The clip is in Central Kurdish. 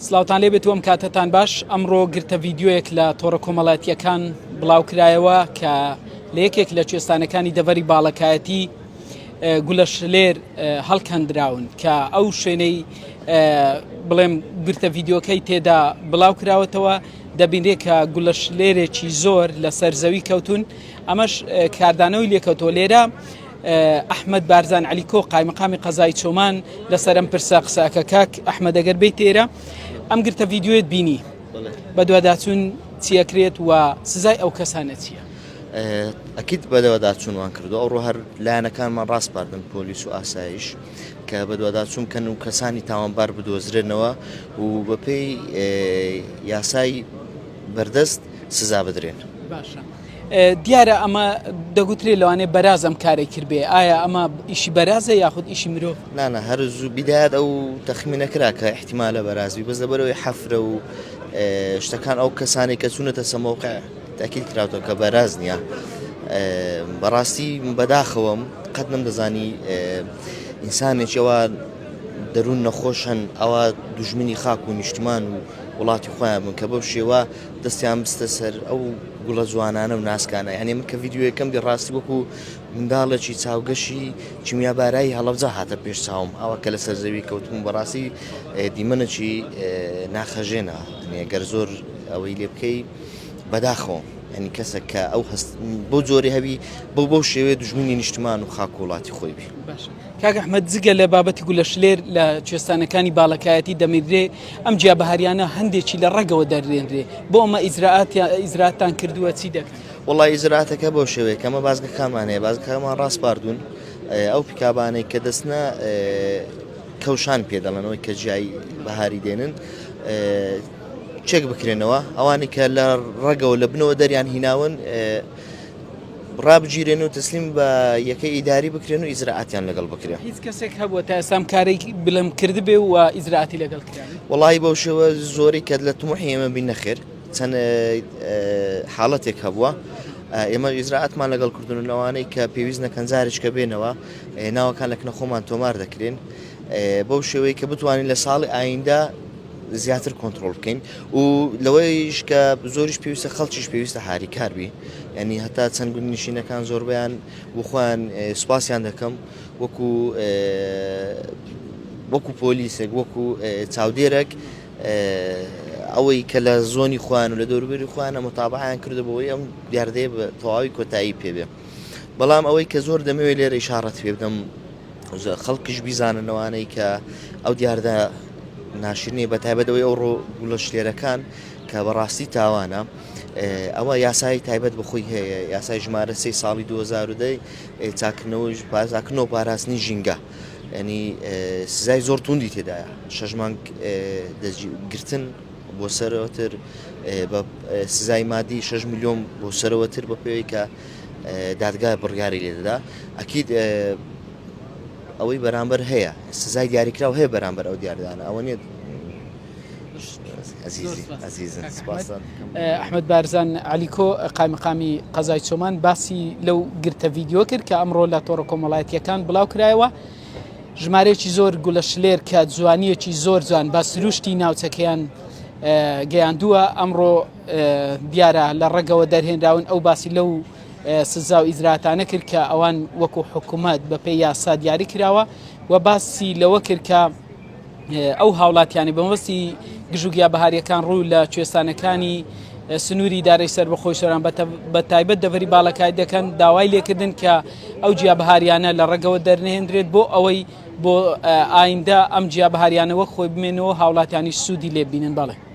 سلااوتان لێبێت وەم کاتتان باش ئەمڕۆ گرتە ڤیددیۆیەک لە تۆڕە کۆمەڵایەتیەکان بڵاو کرایەوە کە لە یەکێک لە کوێستانەکانی دەڤەری باڵەکایەتی گولەشلێر هەڵکەندراون کە ئەو شوێنەی بڵێم گرتە ڤیددیۆکەی تێدا بڵاو کراوەتەوە دەبینێت کە گولەشلێرێکی زۆر لە سەرزەوی کەوتون ئەمەش کاردانەوەی لێکەوتۆ لێرە ئەحمەد بارزان علیکۆ قایمەقامی قەزای چۆمان لەسەر ئەم پرسە قساکە کاک ئەحمەد ئەگەر بیت تێرە ئەم گرتە ڤیددیۆیت بینی بە دوواداچوون چیەکرێت و سزای ئەو کەسانە چییە؟ ئەکید بەدەوەداچوونوان کردو ئەو ڕۆ هەر لایەنەکانمان ڕاستپاردن پۆلیس و ئاسایش کە بەدوواداچوون کەن و کەسانی تاوانبار بدۆزرێنەوە و بەپێی یاسای بەردەست سزا بدرێن. باشە. دیارە ئەمە دەگوترێت لەوانێ بەراز ئەم کارێک کردبێ ئایا ئەمە ئیشی بەرازە یاخود ئیشی مرۆڤ؟ نانە هەر زوو بیدایەت ئەو تەخمینەکرا کە احتیمالە بەرازبی بەس لەبەرەوەی حەفرە و شتەکان ئەو کەسانی کە چوونەتە سەمەوقع تاکید کراوەوە کە بەراز نییە. بەڕاستی بەداخەوەم قەت نەمدەزانی ئینسانێکەوە دەروون نەخۆشن ئەوە دوژمنی خاک و نیشتمان و وڵاتی خۆیان بن کە بەو شێوە دەستیان بستە سەر ئەو گوڵە جوانانە و ناسکانە یعنی من کە ڤیددیۆیەکەم دی ڕاستی وەکو منداڵێکی چاوگەشی چیمیابارایی هەڵەبجە هاتە پێش چاوم ئەوە کە لە سەرزەوی کەوتم بەڕاستی دیمەنێکی ناخەژێنە گەر زۆر ئەوەی لێ بکەی بەداخەوە ینی کەسە کە ئەو هەست بۆ جۆری هەوی بەو شێوەیە دوژمنی نیشتمان و خاک و وڵاتی خۆی بی. کاک ئەحمەد جگە لە بابەتی گولەشلێر لە کوێستانەکانی باڵەکایەتی دەمێدرێ ئەم جیابەهاریانە هەندێکی لە ڕێگەوە دەردێنرێ بۆ ئەمە ئیزراتان کردووە چی دەکەن؟ وڵی ئیزراتەکە بۆ شێوەیە کەمە بازگەکانمانەیە بازگەکەمان ڕاستپاردوون ئەو پیکابانەی کە دەستنە کەوشان پێ دەڵێنەوەی کە جیای بەهاری دێنن چێک بکرێنەوە ئەوانی کە لە ڕێگەوە لە بنەوە دەریان هیناون ڕابگیرێن و تەسلیم بە یەکەی ئیداری بکرێن و ئیزرائاتیان لەگەڵ بکرێن. هیچ کەسێک هەبووە تا ئێستا کارێک بڵم کردبێ و ئیزرائاتی لەگەڵ کران؟ وڵی بەو شێوە زۆری کە لە تموحی ئێمە بین نەخێر چەند حاڵەتێک هەبووە ئێمە ئیزرائاتمان لەگەڵ کردن لەوانەی کە پێویست نەکەن جارێککە بێنەوە ناوەکان لە کنە تۆمار دەکرێن بەو شێوەیە کە بتوانین لە ساڵی ئایندا زیاتر کۆنتترۆل بکەین و لەوەیش کە زۆریش پێویستە خەڵکیش پێویستە هاریکاربی ینی هەتا چەند گوندنشینەکان زۆربیان بخۆیان سوپاسیان دەکەم وەکو پۆلیسێک وەکو چاودێرێک ئەوەی کە لە زۆنی خوان و لە دەوروبەری خوانە متابعیان کردبەوەی ئەم دیاردەیە بە تەواوی کۆتایی پێبێ. بەڵام ئەوەی کە زۆر دەمەوێت لێرە ئیشارەت پێ بدەم خەڵکیش بیزاننەوەی کە ئەو دیاردە ناشرنی بەتایبەتەوەی ئەو ڕۆ گوڵەشلێرەکان کە بەڕاستی تاوانە ئەوە یاسایی تایبەت بخۆی هەیە یاسای ژمارە 3 ساڵی 2010 چاکردنەوەی پازاکردنەوە پاراستنی ژینگە ینی سزای زۆر توندی تێدایە 6 مانگ گرتن بۆ سەرەوەتر بە سزای مادی 6 میلیۆن بۆ سەرەوەتر بە پێوەی کە دادگای بڕیاری لێدەدا ئەکید ئەوەی بەرامبەر هەیە سزای دیاریکراو هەیە بەرامبەر ئەو دیاردانە ئەوە نیە. ئەحمەد بارزان علیکۆ قایمەقامی قەزای چۆمان باسی لەو گرتە ڤیددیۆ کرد کە ئەمڕۆ لە تۆڕە کۆمەڵایەتیەکان بڵاو کرایەوە ژمارەیەکی زۆر گولەشلێر کە جوانیەکی زۆر جوان با سروشتی ناوچەکەیان گەیاندووە ئەمڕۆ دیارە لە ڕێگەوە دەرهێنراون ئەو باسی لەو سزا و ئیزراتانە کرد کە ئەوان وەکو حکوومەت بەپێی یاسا دیاری کراوە و باسی لەوە کرد کە ئەو هاوڵاتیانی بەمەستی گژوگیا بەهاریەکان ڕوو لە کوێستانەکانی سنووری دارەی سەر بەخۆی شەران بە تایبەت دەڤەری باڵەکای دەکەن داوای لێکردن کە ئەو جیابەهاریانە لە ڕێگەوە دەرنێنرێت بۆ ئەوەی بۆ ئایندا ئەم جیابەهاریانەوە خۆی بمێنەوە هاوڵاتیانی سوودی لێبینن. بەڵێ